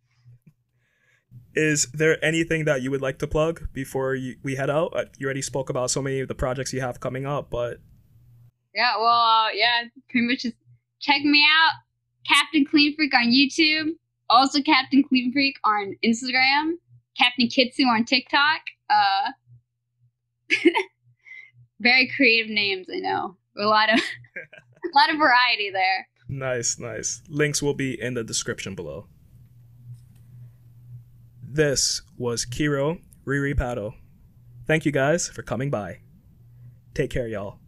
Is there anything that you would like to plug before we head out? You already spoke about so many of the projects you have coming up, but... Yeah, well, pretty much just check me out. Captain Cleanfreak on YouTube. Also Captain Cleanfreak on Instagram. Captain Kitsu on TikTok. Very creative names, I know. A lot of variety there. Nice. Links will be in the description below. This was Kero Riri Pato. Thank you guys for coming by. Take care, y'all.